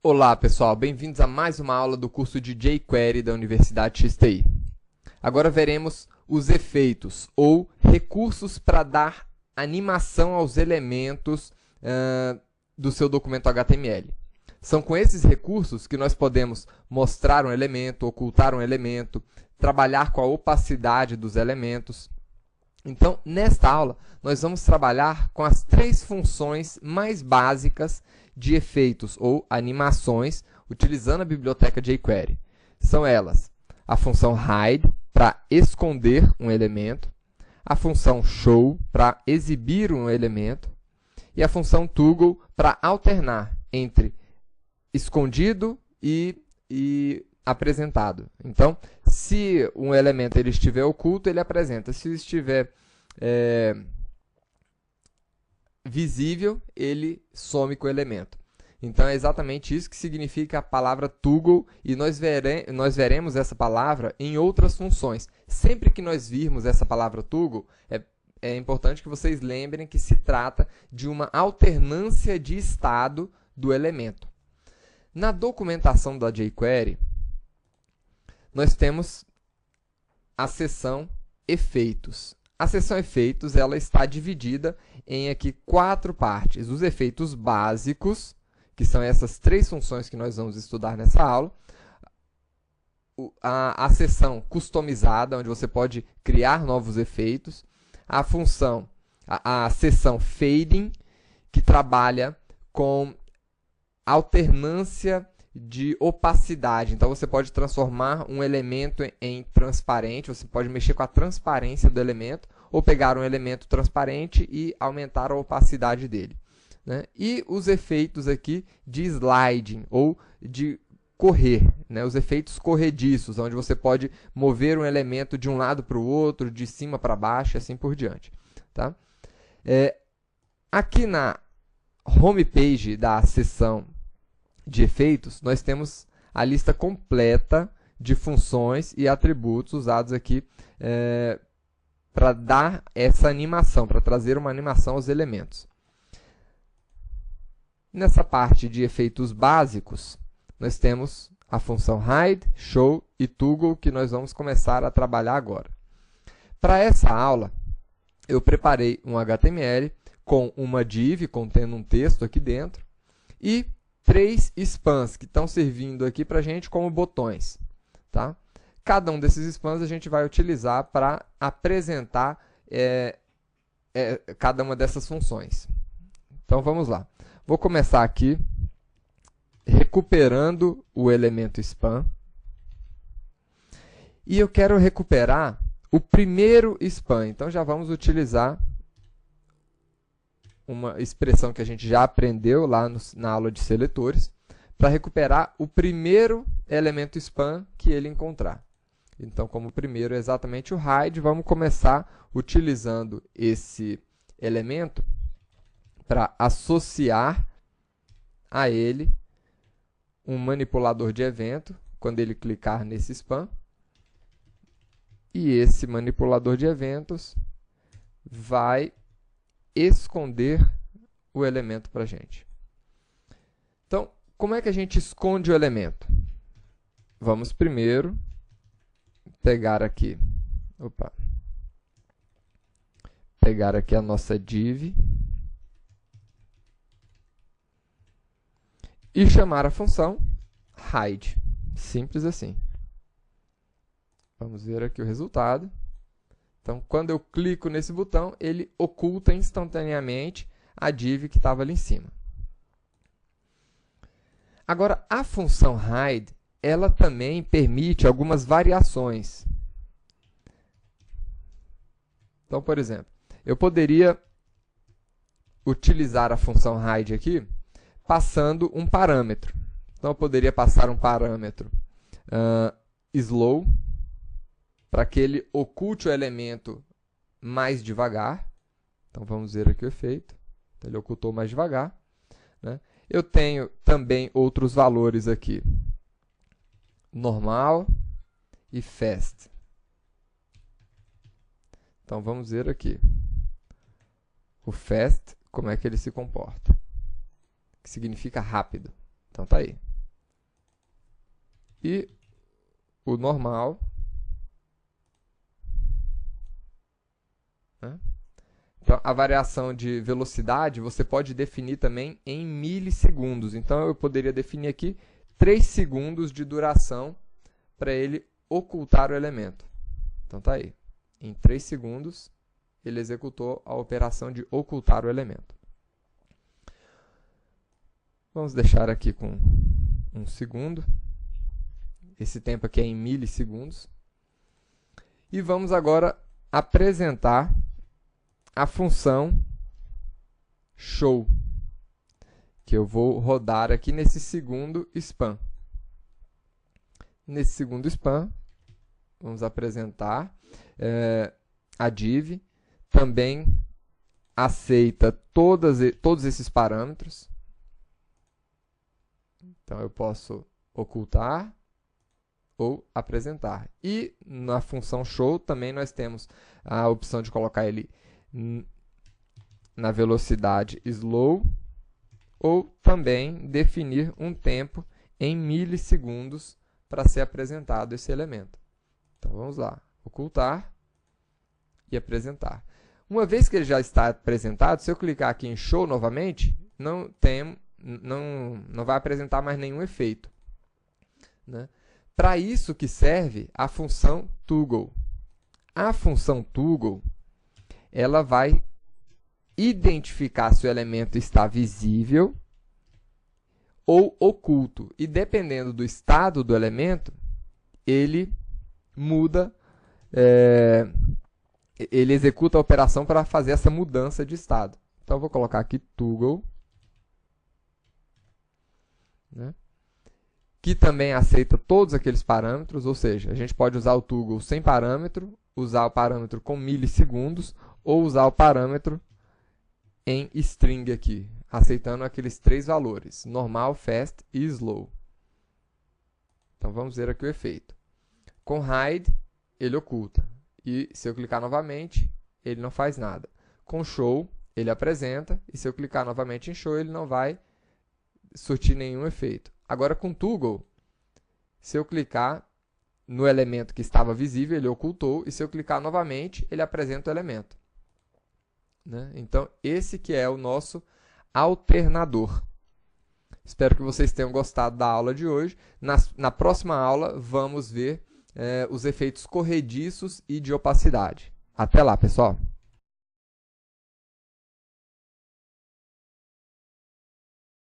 Olá pessoal, bem-vindos a mais uma aula do curso de jQuery da Universidade XTI. Agora veremos os efeitos ou recursos para dar animação aos elementos do seu documento HTML. São com esses recursos que nós podemos mostrar um elemento, ocultar um elemento, trabalhar com a opacidade dos elementos. Então, nesta aula, nós vamos trabalhar com as três funções mais básicas de efeitos ou animações utilizando a biblioteca jQuery. São elas a função hide, para esconder um elemento, a função show, para exibir um elemento, e a função toggle, para alternar entre escondido e apresentado. Então, se um elemento ele estiver oculto, ele apresenta. Se estiver visível, ele some com o elemento. Então, é exatamente isso que significa a palavra toggle, e nós veremos essa palavra em outras funções. Sempre que nós virmos essa palavra toggle, é importante que vocês lembrem que se trata de uma alternância de estado do elemento. Na documentação da jQuery, nós temos a seção efeitos. A seção efeitos ela está dividida em aqui 4 partes. Os efeitos básicos, que são essas 3 funções que nós vamos estudar nessa aula. A seção customizada, onde você pode criar novos efeitos. A seção fading, que trabalha com alternância de opacidade. Então, você pode transformar um elemento em transparente, você pode mexer com a transparência do elemento, ou pegar um elemento transparente e aumentar a opacidade dele, né? E os efeitos aqui de sliding, ou de correr, né? Os efeitos corrediços, onde você pode mover um elemento de um lado para o outro, de cima para baixo, e assim por diante. Tá? Aqui na homepage da seção de efeitos, nós temos a lista completa de funções e atributos usados aqui para dar essa animação, para trazer uma animação aos elementos. Nessa parte de efeitos básicos, nós temos a função hide, show e toggle, que nós vamos começar a trabalhar agora. Para essa aula, eu preparei um HTML com uma div contendo um texto aqui dentro e 3 spans que estão servindo aqui para a gente como botões. Tá? Cada um desses spans a gente vai utilizar para apresentar cada uma dessas funções. Então, vamos lá. Vou começar aqui recuperando o elemento span. E eu quero recuperar o primeiro span. Então, já vamos utilizar uma expressão que a gente já aprendeu lá na aula de seletores, para recuperar o primeiro elemento span que ele encontrar. Então, como o primeiro é exatamente o hide, vamos começar utilizando esse elemento para associar a ele um manipulador de evento, quando ele clicar nesse span. E esse manipulador de eventos vai esconder o elemento para a gente. Então, como é que a gente esconde o elemento? Vamos primeiro pegar aqui a nossa div e chamar a função hide. Simples assim. Vamos ver aqui o resultado. Então, quando eu clico nesse botão, ele oculta instantaneamente a div que estava ali em cima. Agora, a função hide, ela também permite algumas variações. Então, por exemplo, eu poderia utilizar a função hide aqui passando um parâmetro. Então, eu poderia passar um parâmetro slow, para que ele oculte o elemento mais devagar. Então, vamos ver aqui o efeito. Então, ele ocultou mais devagar, né? Eu tenho também outros valores aqui. Normal e fast. Então, vamos ver aqui. O fast, como é que ele se comporta. Que significa rápido. Então, tá aí. e o normal, né? Então, a variação de velocidade você pode definir também em milissegundos. Então, eu poderia definir aqui 3 segundos de duração para ele ocultar o elemento. Então, tá aí. Em 3 segundos, ele executou a operação de ocultar o elemento. Vamos deixar aqui com 1 segundo. Esse tempo aqui é em milissegundos. E vamos agora apresentar a função show, que eu vou rodar aqui nesse segundo span. Nesse segundo span, vamos apresentar a div, também aceita todos esses parâmetros. Então, eu posso ocultar ou apresentar. E na função show também nós temos a opção de colocar ele na velocidade slow ou também definir um tempo em milissegundos para ser apresentado esse elemento. Então, vamos lá. Ocultar e apresentar. Uma vez que ele já está apresentado, se eu clicar aqui em show novamente, não vai apresentar mais nenhum efeito, né? Para isso que serve a função toggle. A função toggle, ela vai identificar se o elemento está visível ou oculto. E dependendo do estado do elemento, ele muda, ele executa a operação para fazer essa mudança de estado. Então, eu vou colocar aqui toggle, né? Que também aceita todos aqueles parâmetros, ou seja, a gente pode usar o toggle sem parâmetro, usar o parâmetro com milissegundos, ou usar o parâmetro em string aqui, aceitando aqueles 3 valores, normal, fast e slow. Então, vamos ver aqui o efeito. Com hide, ele oculta. E se eu clicar novamente, ele não faz nada. Com show, ele apresenta. E se eu clicar novamente em show, ele não vai surtir nenhum efeito. Agora, com toggle, se eu clicar no elemento que estava visível, ele ocultou. E se eu clicar novamente, ele apresenta o elemento, né? Então, esse que é o nosso alternador. Espero que vocês tenham gostado da aula de hoje. Na próxima aula, vamos ver os efeitos corrediços e de opacidade. Até lá, pessoal!